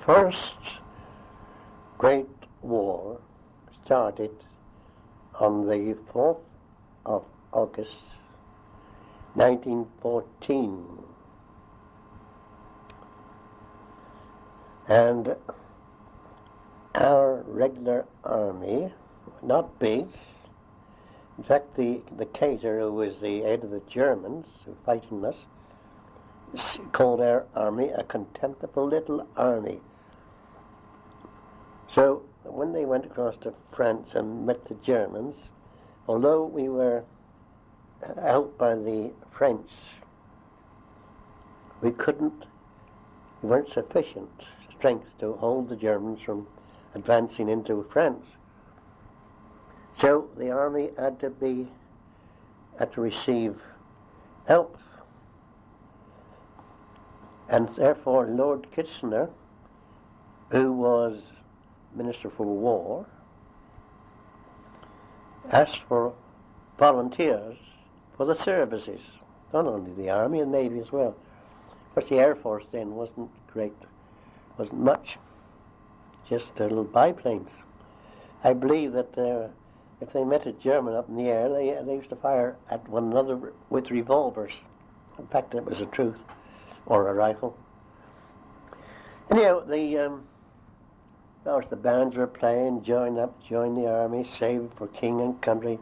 first Great War started on the 4th of August 1914, and our regular army, not big. In fact, the Kaiser, who was the head of the Germans who were fighting us, called our army a contemptible little army. So when they went across to France and met the Germans, although we were helped by the French, we weren't sufficient strength to hold the Germans from advancing into France. So the army had to receive help. And therefore Lord Kitchener, who was Minister for War, asked for volunteers for the services, not only the Army and Navy as well. Of course, the Air Force then wasn't much, just little biplanes. I believe that if they met a German up in the air, they used to fire at one another with revolvers. In fact, that was the truth, or a rifle. Anyhow, of course, the bands were playing, join the army, save for king and country,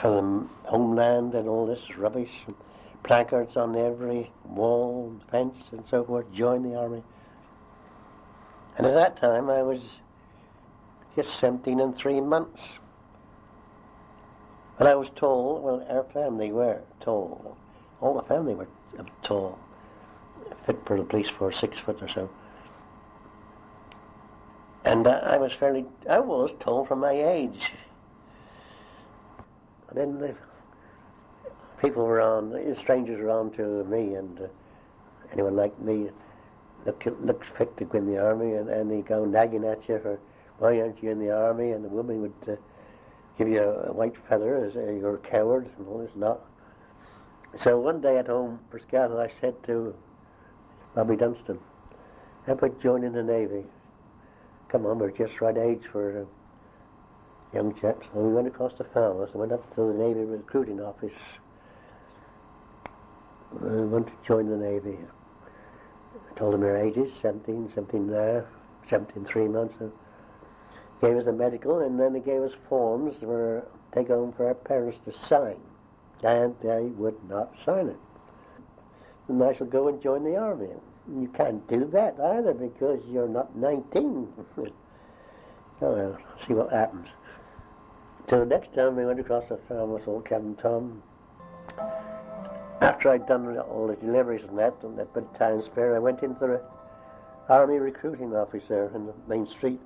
for the homeland and all this rubbish, and placards on every wall, fence and so forth, join the army. And at that time I was just 17 and 3 months. And I was tall, well, our family were tall. All the family were tall, fit for the police force, 6 foot or so. And I was tall for my age. And then the people were on, the strangers were on to me, and anyone like me looked fit to go in the army, and they go nagging at you for, why aren't you in the army? And the woman would give you a white feather as you're a coward and all this not. So one day at home for Scathal, I said to Bobby Dunstan, how about joining the Navy? Come on, we're just right age for young chaps. So we went across to Falmouth and went up to the Navy recruiting office. I want to join the Navy. I told them our ages, 17 there, 17 3 months. So gave us a medical, and then they gave us forms to take home for our parents to sign. And they would not sign it. And I shall go and join the army. You can't do that either because you're not 19. Oh well, see what happens. So the next time we went across the farm with old Captain Tom, after I'd done all the deliveries and that bit of time spare, I went into the army recruiting office there in the main street.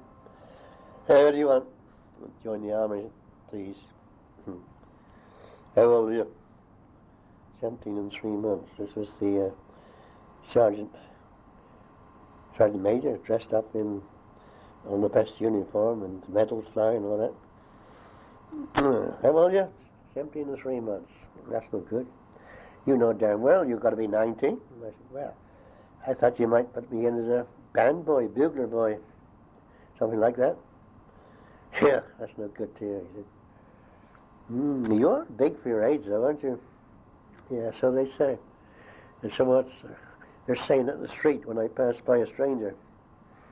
Hey, what do you want? Join the army, please. How old are you? 17 and 3 months. This was the Sergeant Major, dressed up in all the best uniform and the medals flying and all that. How old are you? 17 and 3 months. That's no good. You know damn well you've got to be 19. And I said, well, I thought you might put me in as a band boy, bugler boy, something like that. Yeah, that's no good to you, he said. You're big for your age, though, aren't you? Yeah, so they say. And so they're saying it in the street when I pass by a stranger.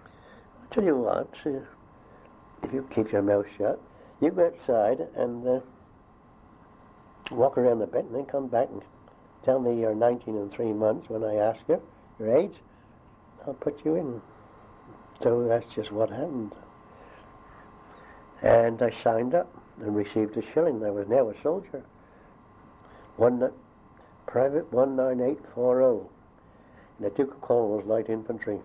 I tell you what, if you keep your mouth shut, you go outside and walk around a bit and then come back and tell me you're 19 and 3 months when I ask you your age. I'll put you in. So that's just what happened. And I signed up and received a shilling. I was now a soldier. Private 19840. And I took a call as light infantry.